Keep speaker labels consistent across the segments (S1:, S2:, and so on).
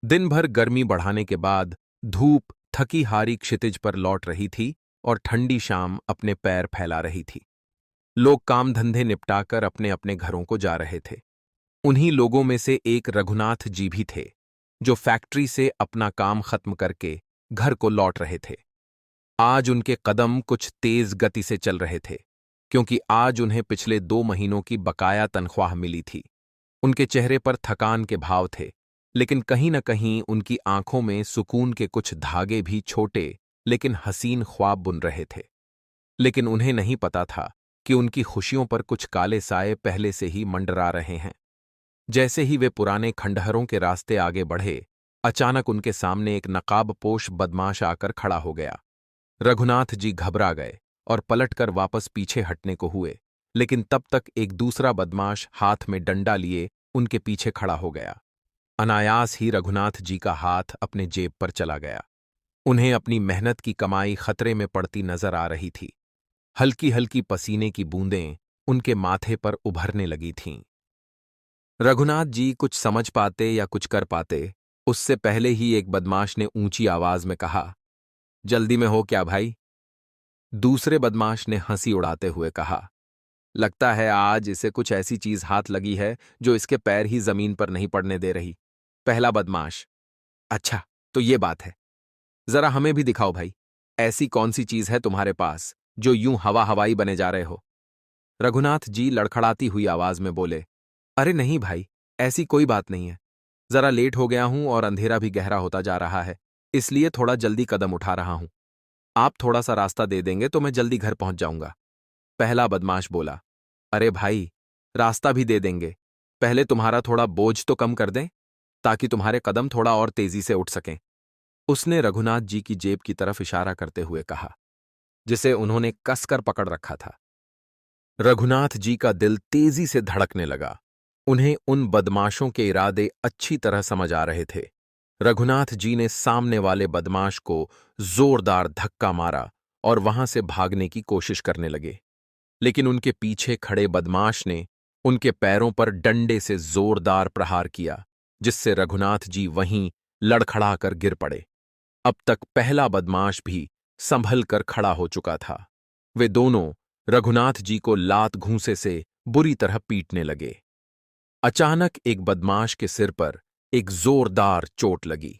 S1: दिन भर गर्मी बढ़ाने के बाद धूप थकी हारी क्षितिज पर लौट रही थी और ठंडी शाम अपने पैर फैला रही थी। लोग काम धंधे निपटाकर अपने अपने घरों को जा रहे थे। उन्हीं लोगों में से एक रघुनाथ जी भी थे, जो फैक्ट्री से अपना काम खत्म करके घर को लौट रहे थे। आज उनके कदम कुछ तेज गति से चल रहे थे, क्योंकि आज उन्हें पिछले 2 महीनों की बकाया तनख्वाह मिली थी। उनके चेहरे पर थकान के भाव थे, लेकिन कहीं न कहीं उनकी आंखों में सुकून के कुछ धागे भी छोटे लेकिन हसीन ख्वाब बुन रहे थे। लेकिन उन्हें नहीं पता था कि उनकी खुशियों पर कुछ काले साए पहले से ही मंडरा रहे हैं। जैसे ही वे पुराने खंडहरों के रास्ते आगे बढ़े, अचानक उनके सामने एक नकाबपोश बदमाश आकर खड़ा हो गया। रघुनाथ जी घबरा गए और पलटकर वापस पीछे हटने को हुए, लेकिन तब तक एक दूसरा बदमाश हाथ में डंडा लिए उनके पीछे खड़ा हो गया। अनायास ही रघुनाथ जी का हाथ अपने जेब पर चला गया। उन्हें अपनी मेहनत की कमाई खतरे में पड़ती नजर आ रही थी। हल्की हल्की पसीने की बूंदें उनके माथे पर उभरने लगी थीं। रघुनाथ जी कुछ समझ पाते या कुछ कर पाते, उससे पहले ही एक बदमाश ने ऊंची आवाज में कहा, जल्दी में हो क्या भाई? दूसरे बदमाश ने हंसी उड़ाते हुए कहा, लगता है आज इसे कुछ ऐसी चीज हाथ लगी है जो इसके पैर ही जमीन पर नहीं पड़ने दे रही। पहला बदमाश, अच्छा तो ये बात है, जरा हमें भी दिखाओ भाई, ऐसी कौन सी चीज है तुम्हारे पास जो यूं हवा हवाई बने जा रहे हो? रघुनाथ जी लड़खड़ाती हुई आवाज में बोले, अरे नहीं भाई, ऐसी कोई बात नहीं है। जरा लेट हो गया हूं और अंधेरा भी गहरा होता जा रहा है, इसलिए थोड़ा जल्दी कदम उठा रहा हूं। आप थोड़ा सा रास्ता दे देंगे तो मैं जल्दी घर पहुंच जाऊंगा। पहला बदमाश बोला, अरे भाई, रास्ता भी दे देंगे, पहले तुम्हारा थोड़ा बोझ तो कम कर दें, ताकि तुम्हारे कदम थोड़ा और तेजी से उठ सकें। उसने रघुनाथ जी की जेब की तरफ इशारा करते हुए कहा, जिसे उन्होंने कसकर पकड़ रखा था। रघुनाथ जी का दिल तेजी से धड़कने लगा। उन्हें उन बदमाशों के इरादे अच्छी तरह समझ आ रहे थे। रघुनाथ जी ने सामने वाले बदमाश को जोरदार धक्का मारा और वहां से भागने की कोशिश करने लगे, लेकिन उनके पीछे खड़े बदमाश ने उनके पैरों पर डंडे से जोरदार प्रहार किया, जिससे रघुनाथ जी वहीं लड़खड़ाकर गिर पड़े। अब तक पहला बदमाश भी संभल कर खड़ा हो चुका था। वे दोनों रघुनाथ जी को लात घूंसे से बुरी तरह पीटने लगे। अचानक एक बदमाश के सिर पर एक जोरदार चोट लगी।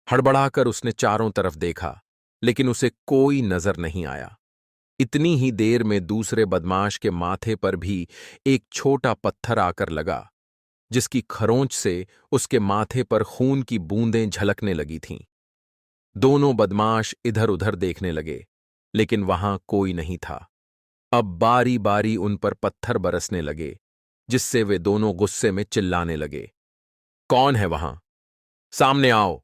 S1: हड़बड़ाकर उसने चारों तरफ देखा, लेकिन उसे कोई नजर नहीं आया। इतनी ही देर में दूसरे बदमाश के माथे पर भी एक छोटा पत्थर आकर लगा, जिसकी खरोंच से उसके माथे पर खून की बूंदें झलकने लगी थीं। दोनों बदमाश इधर उधर देखने लगे, लेकिन वहां कोई नहीं था। अब बारी बारी उन पर पत्थर बरसने लगे, जिससे वे दोनों गुस्से में चिल्लाने लगे, कौन है वहां? सामने आओ!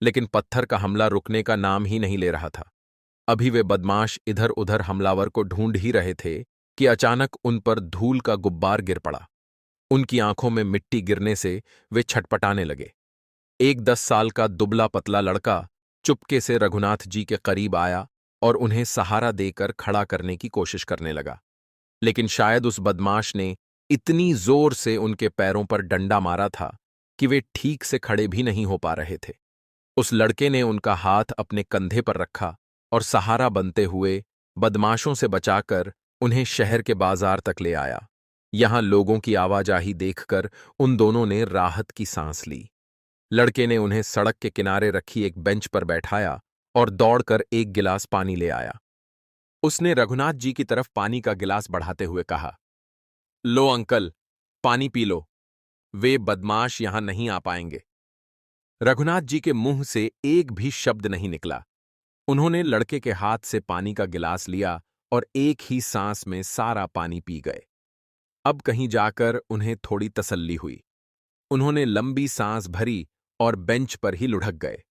S1: लेकिन पत्थर का हमला रुकने का नाम ही नहीं ले रहा था। अभी वे बदमाश इधर उधर हमलावर को ढूंढ ही रहे थे कि अचानक उन पर धूल का गुब्बार गिर पड़ा। उनकी आंखों में मिट्टी गिरने से वे छटपटाने लगे। एक 10 साल का दुबला पतला लड़का चुपके से रघुनाथ जी के करीब आया और उन्हें सहारा देकर खड़ा करने की कोशिश करने लगा, लेकिन शायद उस बदमाश ने इतनी जोर से उनके पैरों पर डंडा मारा था कि वे ठीक से खड़े भी नहीं हो पा रहे थे। उस लड़के ने उनका हाथ अपने कंधे पर रखा और सहारा बनते हुए बदमाशों से बचाकर उन्हें शहर के बाजार तक ले आया। यहां लोगों की आवाजाही देखकर उन दोनों ने राहत की सांस ली। लड़के ने उन्हें सड़क के किनारे रखी एक बेंच पर बैठाया और दौड़कर एक गिलास पानी ले आया। उसने रघुनाथ जी की तरफ पानी का गिलास बढ़ाते हुए कहा, लो अंकल, पानी पी लो, वे बदमाश यहां नहीं आ पाएंगे। रघुनाथ जी के मुंह से एक भी शब्द नहीं निकला। उन्होंने लड़के के हाथ से पानी का गिलास लिया और एक ही सांस में सारा पानी पी गए। अब कहीं जाकर उन्हें थोड़ी तसल्ली हुई। उन्होंने लंबी सांस भरी और बेंच पर ही लुढ़क गए।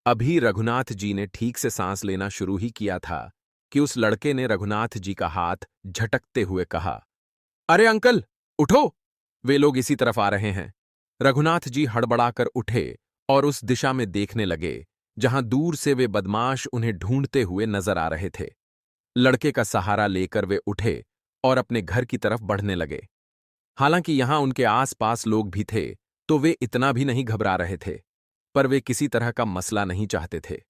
S1: अभी रघुनाथ जी ने ठीक से सांस लेना शुरू ही किया था कि उस लड़के ने रघुनाथ जी का हाथ झटकते हुए कहा, अरे अंकल, उठो, वे लोग इसी तरफ आ रहे हैं। रघुनाथ जी हड़बड़ाकर उठे और उस दिशा में देखने लगे जहां दूर से वे बदमाश उन्हें ढूंढते हुए नजर आ रहे थे। लड़के का सहारा लेकर वे उठे और अपने घर की तरफ बढ़ने लगे। हालांकि यहां उनके आस-पास लोग भी थे, तो वे इतना भी नहीं घबरा रहे थे। पर वे किसी तरह का मसला नहीं चाहते थे।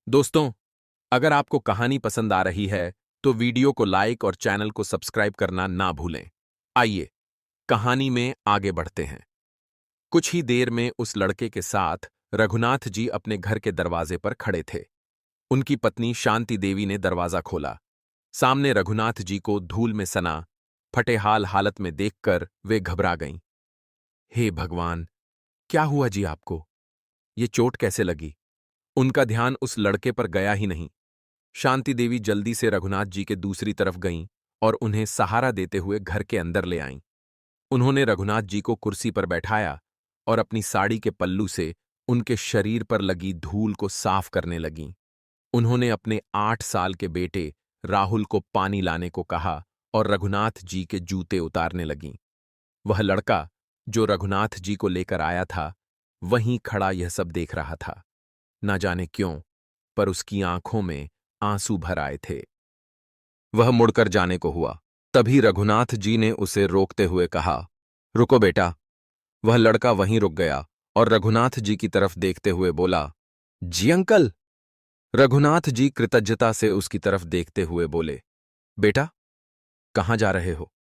S1: दोस्तों, अगर आपको कहानी पसंद आ रही है तो वीडियो को लाइक और चैनल को सब्सक्राइब करना ना भूलें। आइए कहानी में आगे बढ़ते हैं। कुछ ही देर में उस लड़के के साथ रघुनाथ जी अपने घर के दरवाजे पर खड़े थे। उनकी पत्नी शांति देवी ने दरवाजा खोला। सामने रघुनाथ जी को धूल में सना फटेहाल हालत में देखकर वे घबरा गईं। हे भगवान, क्या हुआ जी आपको? ये चोट कैसे लगी? उनका ध्यान उस लड़के पर गया ही नहीं। शांति देवी जल्दी से रघुनाथ जी के दूसरी तरफ गईं और उन्हें सहारा देते हुए घर के अंदर ले आईं। उन्होंने रघुनाथ जी को कुर्सी पर बैठाया और अपनी साड़ी के पल्लू से उनके शरीर पर लगी धूल को साफ करने लगीं। उन्होंने अपने 8 साल के बेटे राहुल को पानी लाने को कहा और रघुनाथ जी के जूते उतारने लगीं। वह लड़का जो रघुनाथ जी को लेकर आया था, वहीं खड़ा यह सब देख रहा था। न जाने क्यों, पर उसकी आंखों में आंसू भर आए थे। वह मुड़कर जाने को हुआ। तभी रघुनाथ जी ने उसे रोकते हुए कहा, रुको बेटा। वह लड़का वहीं रुक गया और रघुनाथ जी की तरफ देखते हुए बोला, जी अंकल। रघुनाथ जी कृतज्ञता से उसकी तरफ देखते हुए बोले, बेटा, कहाँ जा रहे हो?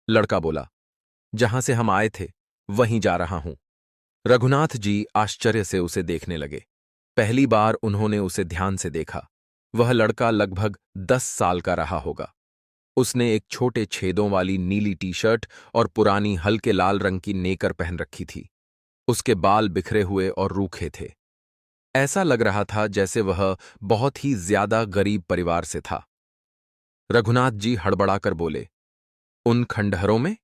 S1: लड़का बोला, जहां से हम आए थे वहीं जा रहा हूं। रघुनाथ जी आश्चर्य से उसे देखने लगे। पहली बार उन्होंने उसे ध्यान से देखा। वह लड़का लगभग 10 साल का रहा होगा। उसने एक छोटे छेदों वाली नीली टी-शर्ट और पुरानी हल्के लाल रंग की नेकर पहन रखी थी। उसके बाल बिखरे हुए और रूखे थे। ऐसा लग रहा था जैसे वह बहुत ही ज्यादा गरीब परिवार से था। रघुनाथ जी हड़बड़ाकर बोले, उन खंडहरों में?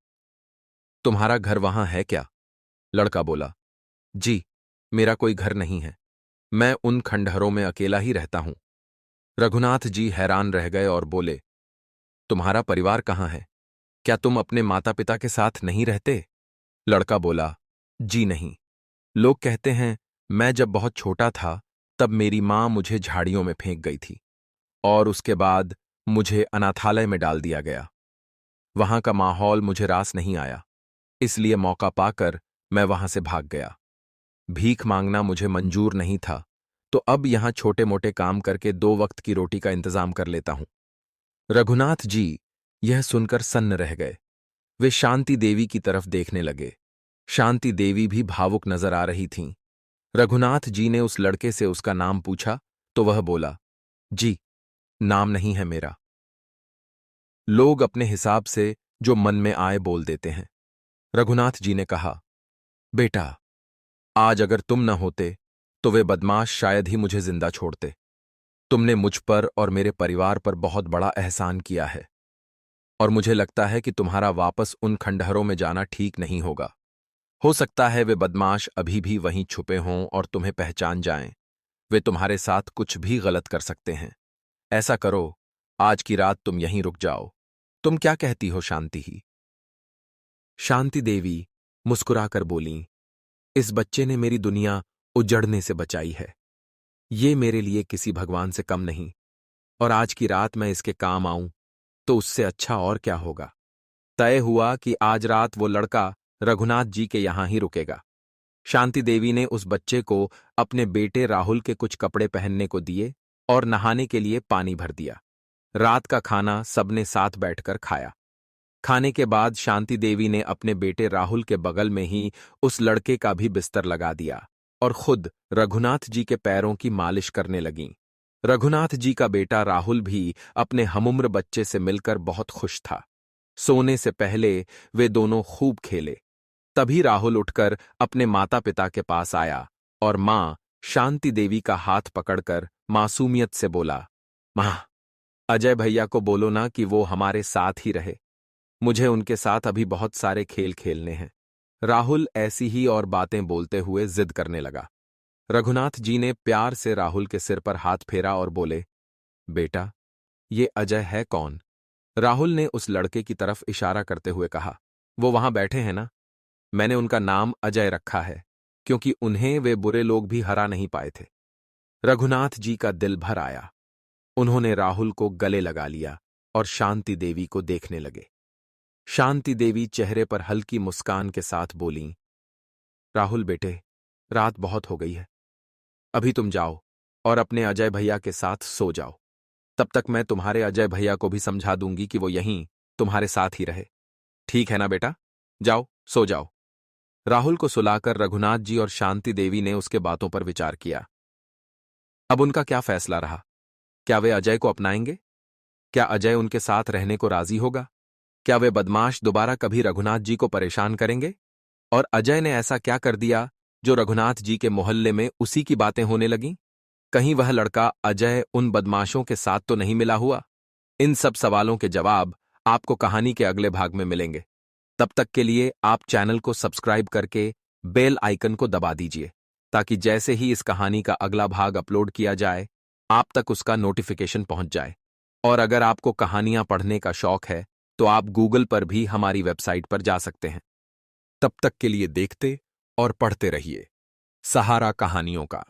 S1: तुम्हारा घर वहां है क्या? लड़का बोला, जी, मेरा कोई घर नहीं है। मैं उन खंडहरों में अकेला ही रहता हूं। रघुनाथ जी हैरान रह गए और बोले, तुम्हारा परिवार कहाँ है? क्या तुम अपने माता पिता के साथ नहीं रहते? लड़का बोला, जी नहीं। लोग कहते हैं मैं जब बहुत छोटा था तब मेरी मां मुझे झाड़ियों में फेंक गई थी और उसके बाद मुझे अनाथालय में डाल दिया गया। वहां का माहौल मुझे रास नहीं आया, इसलिए मौका पाकर मैं वहां से भाग गया। भीख मांगना मुझे मंजूर नहीं था, तो अब यहां छोटे मोटे काम करके 2 वक्त की रोटी का इंतजाम कर लेता हूं। रघुनाथ जी यह सुनकर सन्न रह गए। वे शांति देवी की तरफ देखने लगे। शांति देवी भी भावुक नजर आ रही थीं। रघुनाथ जी ने उस लड़के से उसका नाम पूछा तो वह बोला, जी, नाम नहीं है मेरा। लोग अपने हिसाब से जो मन में आए बोल देते हैं। रघुनाथ जी ने कहा, बेटा, आज अगर तुम न होते तो वे बदमाश शायद ही मुझे जिंदा छोड़ते। तुमने मुझ पर और मेरे परिवार पर बहुत बड़ा एहसान किया है और मुझे लगता है कि तुम्हारा वापस उन खंडहरों में जाना ठीक नहीं होगा। हो सकता है वे बदमाश अभी भी वहीं छुपे हों और तुम्हें पहचान जाएं। वे तुम्हारे साथ कुछ भी गलत कर सकते हैं। ऐसा करो, आज की रात तुम यहीं रुक जाओ। तुम क्या कहती हो शांति ही? शांति देवी मुस्कुराकर बोलीं, इस बच्चे ने मेरी दुनिया उजड़ने से बचाई है। ये मेरे लिए किसी भगवान से कम नहीं, और आज की रात मैं इसके काम आऊं तो उससे अच्छा और क्या होगा। तय हुआ कि आज रात वो लड़का रघुनाथ जी के यहां ही रुकेगा। शांति देवी ने उस बच्चे को अपने बेटे राहुल के कुछ कपड़े पहनने को दिए और नहाने के लिए पानी भर दिया। रात का खाना सबने साथ बैठकर खाया। खाने के बाद शांति देवी ने अपने बेटे राहुल के बगल में ही उस लड़के का भी बिस्तर लगा दिया और खुद रघुनाथ जी के पैरों की मालिश करने लगीं। रघुनाथ जी का बेटा राहुल भी अपने हमउम्र बच्चे से मिलकर बहुत खुश था। सोने से पहले वे दोनों खूब खेले। तभी राहुल उठकर अपने माता पिता के पास आया और मां शांति देवी का हाथ पकड़कर मासूमियत से बोला, मां, अजय भैया को बोलो ना कि वो हमारे साथ ही रहे। मुझे उनके साथ अभी बहुत सारे खेल खेलने हैं। राहुल ऐसी ही और बातें बोलते हुए जिद करने लगा। रघुनाथ जी ने प्यार से राहुल के सिर पर हाथ फेरा और बोले, बेटा, ये अजय है कौन? राहुल ने उस लड़के की तरफ इशारा करते हुए कहा, वो वहां बैठे हैं ना? मैंने उनका नाम अजय रखा है क्योंकि उन्हें वे बुरे लोग भी हरा नहीं पाए थे। रघुनाथ जी का दिल भर आया। उन्होंने राहुल को गले लगा लिया और शांति देवी को देखने लगे। शांति देवी चेहरे पर हल्की मुस्कान के साथ बोलीं, राहुल बेटे, रात बहुत हो गई है। अभी तुम जाओ और अपने अजय भैया के साथ सो जाओ। तब तक मैं तुम्हारे अजय भैया को भी समझा दूंगी कि वो यहीं तुम्हारे साथ ही रहे। ठीक है ना बेटा? जाओ, सो जाओ। राहुल को सुलाकर रघुनाथ जी और शांति देवी ने उसके बातों पर विचार किया। अब उनका क्या फैसला रहा? क्या वे अजय को अपनाएंगे? क्या अजय उनके साथ रहने को राजी होगा? क्या वे बदमाश दोबारा कभी रघुनाथ जी को परेशान करेंगे? और अजय ने ऐसा क्या कर दिया जो रघुनाथ जी के मोहल्ले में उसी की बातें होने लगीं? कहीं वह लड़का अजय उन बदमाशों के साथ तो नहीं मिला हुआ? इन सब सवालों के जवाब आपको कहानी के अगले भाग में मिलेंगे। तब तक के लिए आप चैनल को सब्सक्राइब करके बेल आइकन को दबा दीजिए, ताकि जैसे ही इस कहानी का अगला भाग अपलोड किया जाए आप तक उसका नोटिफिकेशन पहुंच जाए। और अगर आपको कहानियां पढ़ने का शौक है तो आप गूगल पर भी हमारी वेबसाइट पर जा सकते हैं। तब तक के लिए देखते और पढ़ते रहिए सहारा कहानियों का।